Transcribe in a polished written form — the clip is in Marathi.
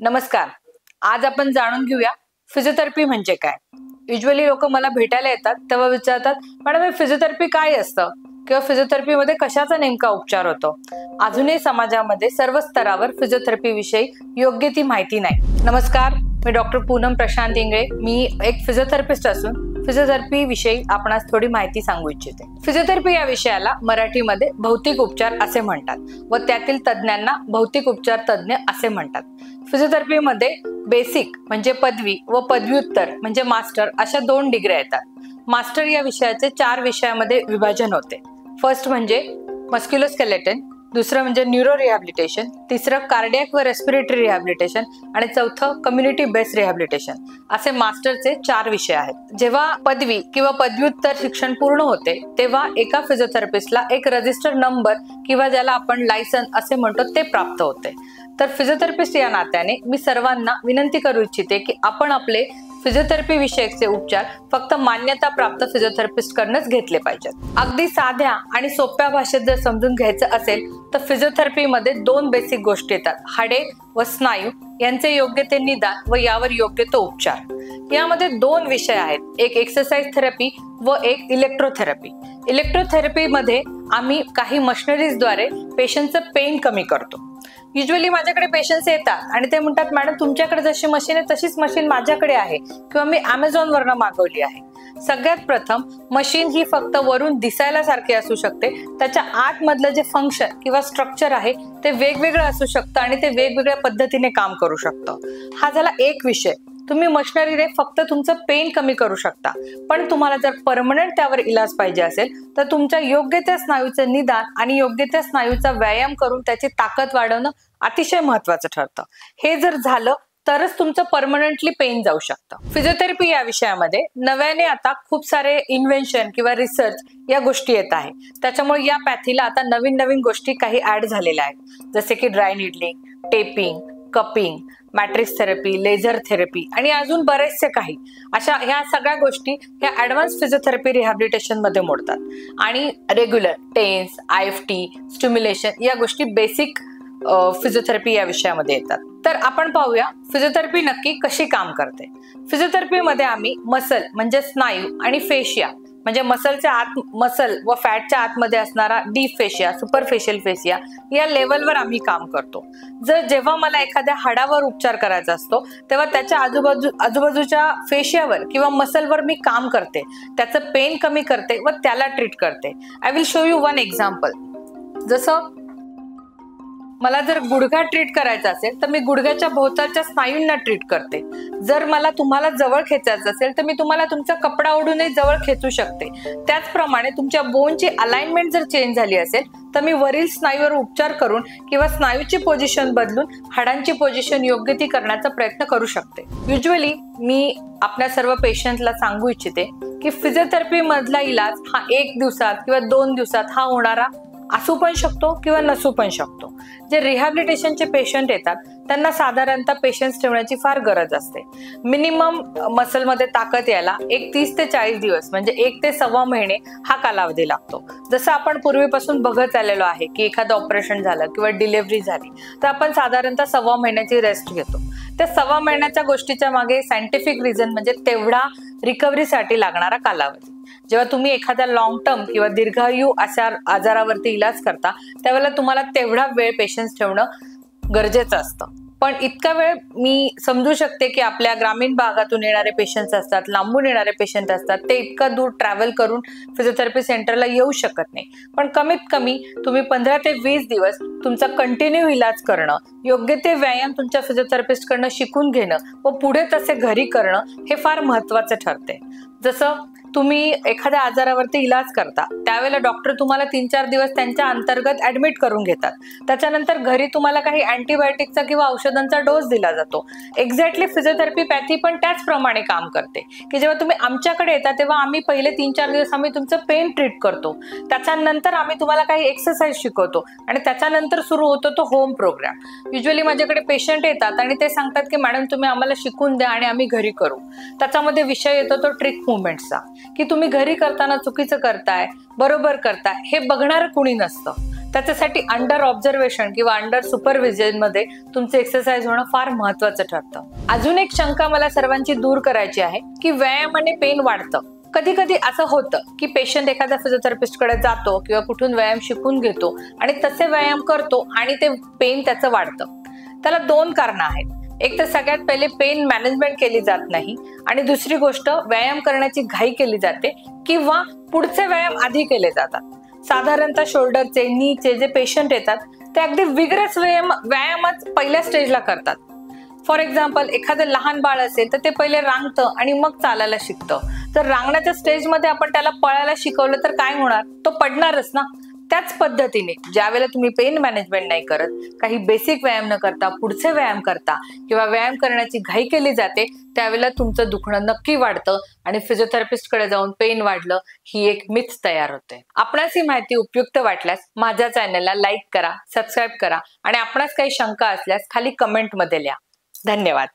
नमस्कार. आज आपण जाणून घेऊया फिजिओथेरपी म्हणजे काय. युजली लोक मला भेटायला येतात तेव्हा विचारतात, मॅडम हे फिजिओथेरपी काय असतं किंवा फिजिओथेरपीमध्ये कशाचा नेमका उपचार होतो. अजूनही समाजामध्ये सर्व स्तरावर फिजिओथेरपी विषयी योग्य ती माहिती नाही. नमस्कार, मी डॉक्टर पूनम प्रशांत इंगळे. मी एक फिजिओथेरपिस्ट असून फिजिओथेरपी विषयी आपणास थोडी माहिती सांगू इच्छिते. फिजिओथेरपी या विषयाला मराठीमध्ये भौतिक उपचार असे म्हणतात व त्यातील तज्ञांना भौतिक उपचार तज्ञ असे म्हणतात. फिजिओथेरपीमध्ये बेसिक म्हणजे पदवी व पदव्युत्तर म्हणजे मास्टर अशा 2 डिग्र्या येतात. मास्टर या विषयाचे 4 विषयामध्ये विभाजन होते. फर्स्ट म्हणजे मस्क्युलोस्केलेटन, दुसरं म्हणजे न्यूरो रिहॅबिलिटेशन, तिसरं कार्डियक व रेस्पिरेटरी रिहॅबिलिटेशन आणि चौथं कम्युनिटी बेस्ड रिहॅबिलिटेशन असे मास्टरचे 4 विषय आहेत. जेव्हा पदवी किंवा पदव्युत्तर शिक्षण पूर्ण होते तेव्हा एका फिजिओथेरपिस्टला एक रजिस्टर नंबर किंवा ज्याला आपण लायसन असे म्हणतो ते प्राप्त होते. तर फिजिओथेरपिस्ट या नात्याने मी सर्वांना विनंती करू इच्छिते की आपण आपले फिजिओथेरपी विषयकचे उपचार फक्त मान्यता प्राप्त फिजिओथेरपिस्ट कडूनच घेतले पाहिजेत. अगदी साध्या आणि सोप्या भाषेत जर समजून घ्यायचं असेल तर फिजिओथेरपीमध्ये 2 बेसिक गोष्टी येतात, हाडे व स्नायू यांचे योग्य ते निदान व यावर योग्य तो उपचार. यामध्ये 2 विषय आहेत, एक एक्सरसाइज थेरपी व एक इलेक्ट्रोथेरपी. इलेक्ट्रोथेरपीमध्ये आम्ही काही मशिनरीजद्वारे पेशंटचं पेन कमी करतो. युजली माझ्याकडे पेशंट्स येतात आणि ते म्हणतात, मॅडम तुमच्याकडे जशी मशीन आहे तशीच मशीन माझ्याकडे आहे किंवा मी Amazon वरनं मागवली आहे. सगळ्यात प्रथम मशीन ही फक्त वरून दिसायला सारखी असू शकते, त्याच्या आतमधलं जे फंक्शन किंवा स्ट्रक्चर आहे ते वेगवेगळं असू शकतं आणि ते वेगवेगळ्या पद्धतीने काम करू शकतं. हा झाला एक विषय. तुम्ही मशिनरीने फक्त तुमचं पेन कमी करू शकता, पण तुम्हाला जर परमनंट त्यावर इलाज पाहिजे असेल तर तुमच्या योग्य त्या स्नायूचं निदान आणि योग्य त्या स्नायूचा व्यायाम करून त्याची ताकद वाढवणं अतिशय महत्वाचं ठरतं. हे जर झालं तरच तुमचं परमनंटली पेन जाऊ शकतं. फिजिओथेरपी या विषयामध्ये नव्याने आता खूप सारे इन्व्हेन्शन किंवा रिसर्च या गोष्टी येत आहे. त्याच्यामुळे या पॅथीला आता नवीन नवीन गोष्टी काही ऍड झालेल्या आहेत, जसे की dry needling, taping, cupping, matrix therapy, laser therapy आणि अजून बरेचसे काही. अशा ह्या सगळ्या गोष्टी ह्या ऍडव्हान्स फिजिओथेरपी रिहॅबिलिटेशन मध्ये मोडतात आणि रेग्युलर टेन्स, IFT, स्टिम्युलेशन या गोष्टी बेसिक फिजिओथेरपी या विषयामध्ये येतात. तर आपण पाहूया फिजिओथेरपी नक्की कशी काम करते. फिजिओथेरपीमध्ये आम्ही मसल म्हणजे स्नायू आणि फेशिया म्हणजे मसल व फॅटच्या आतमध्ये असणारा डीप फेशिया, सुपरफेशियल फेशिया या लेवलवर आम्ही काम करतो. जेव्हा मला एखाद्या हाडावर उपचार करायचा असतो तेव्हा त्याच्या आजूबाजूच्या फेशियावर किंवा मसलवर मी काम करते, त्याचं पेन कमी करते व त्याला ट्रीट करते. I will show you 1 example. जसं मला जर गुडघा ट्रीट करायचा असेल तर मी गुडघ्याच्या भोवतालच्या स्नायूंना ट्रीट करते. जर मला तुम्हाला जवळ खेचायचं असेल तर मी तुम्हाला तुमचा कपडा ओढूनही जवळ खेचू शकते. त्याचप्रमाणे तुमच्या बोनची अलाइनमेंट जर चेंज झाली असेल तर मी वरील स्नायूवर उपचार करून किंवा स्नायूची पोझिशन बदलून हाडांची पोझिशन योग्य ती करण्याचा प्रयत्न करू शकते. युजली मी आपल्या सर्व पेशंटला सांगू इच्छिते की फिजिओथेरपी मधला इलाज हा 1 दिवसात किंवा 2 दिवसात हा होणारा असू पण शकतो किंवा नसू पण शकतो. जे रिहॅबिलिटेशनचे पेशंट येतात त्यांना साधारणतः पेशन्स ठेवण्याची फार गरज असते. मिनिमम मसलमध्ये ताकद यायला 30 ते 40 दिवस म्हणजे 1 ते 1.25 महिने हा कालावधी लागतो. जसं आपण पूर्वीपासून बघत आलेलो आहे की एखादं ऑपरेशन झालं किंवा डिलिव्हरी झाली तर आपण साधारणतः 1.25 महिन्याची रेस्ट घेतो. त्या 1.25 महिन्याच्या गोष्टीच्या मागे सायंटिफिक रिझन म्हणजे तेवढा रिकव्हरीसाठी लागणारा कालावधी. जेव्हा तुम्ही एखाद्या लॉंग टर्म किंवा दीर्घायू अशा आजारावरती इलाज करता त्यावेळेला तुम्हाला तेवढा वेळ पेशन्स ठेवणं गरजेचं असतं. पण इतका वेळ मी समजू शकते की आपल्या ग्रामीण भागातून येणारे पेशंट्स असतात, लांबून येणारे पेशंट असतात, ते इतकं दूर ट्रॅव्हल करून फिजिओथेरपी सेंटरला येऊ शकत नाही. पण कमीत कमी तुम्ही 15 ते 20 दिवस तुमचा कंटिन्यू इलाज करणं, योग्य ते व्यायाम तुमच्या फिजिओथेरपिस्ट कडनं शिकून घेणं व पुढे तसे घरी करणं हे फार महत्वाचं ठरते. जसं तुम्ही एखाद्या आजारावरती इलाज करता त्यावेळेला डॉक्टर तुम्हाला 3-4 दिवस त्यांच्या अंतर्गत ऍडमिट करून घेतात. त्याच्यानंतर घरी तुम्हाला काही अँटीबायोटिकचा किंवा औषधांचा डोस दिला जातो. एक्झॅक्टली फिजिओथेरपी पॅथी पण त्याचप्रमाणे काम करते की जेव्हा तुम्ही आमच्याकडे येता तेव्हा आम्ही पहिले 3-4 दिवस आम्ही तुमचं पेन ट्रीट करतो, त्याच्यानंतर आम्ही तुम्हाला काही एक्सरसाइज शिकवतो आणि त्याच्यानंतर सुरू होतो तो होम प्रोग्राम. युजली माझ्याकडे पेशंट येतात आणि ते सांगतात की मॅडम तुम्ही आम्हाला शिकून द्या आणि आम्ही घरी करू. त्याच्यामध्ये विषय येतो तो ट्रिक मुवमेंटचा की तुम्ही घरी करताना चुकीचं करताय, बरोबर करताय हे बघणार कुणी नसतं. त्याच्यासाठी अंडर ऑब्झर्वेशन किंवा अंडर सुपरविजन मध्ये तुमचं एक्सरसाइज होणं फार महत्वाचं ठरतं. अजून एक शंका मला सर्वांची दूर करायची आहे की व्यायामाने पेन वाढतं. कधी कधी असं होतं की पेशंट एखाद्या फिजिओथेरपिस्ट कडे जातो किंवा कुठून व्यायाम शिकून घेतो आणि तसे व्यायाम करतो आणि ते पेन त्याचं वाढतं. त्याला दोन कारणं आहेत. एक तर सगळ्यात पहिले पेन मॅनेजमेंट केली जात नाही आणि दुसरी गोष्ट व्यायाम करण्याची घाई केली जाते किंवा पुढचे व्यायाम आधी केले जातात. साधारणतः शोल्डरचे, नीचे जे पेशंट येतात ते अगदी विगरस व्यायामच पहिल्या स्टेजला करतात. फॉर एक्झाम्पल, एखादं लहान बाळ असेल तर ते पहिले रांगतं आणि मग चालायला शिकतं. जर रांगण्याच्या स्टेजमध्ये आपण त्याला पळायला शिकवलं तर काय होणार? तो पडणारच ना. त्याच पद्धतीने ज्यावेळेला तुम्ही पेन मॅनेजमेंट नाही करत, काही बेसिक व्यायाम न करता पुढचे व्यायाम करता किंवा व्यायाम करण्याची घाई केली जाते, त्यावेळेला तुमचं दुखणं नक्की वाढतं आणि फिजिओथेरपिस्ट कडे जाऊन पेन वाढलं ही एक मिथ तयार होते. आपणास ही माहिती उपयुक्त वाटल्यास माझ्या चॅनलला लाईक करा, सबस्क्राईब करा आणि आपणास काही शंका असल्यास खाली कमेंट मध्ये लिहा. धन्यवाद.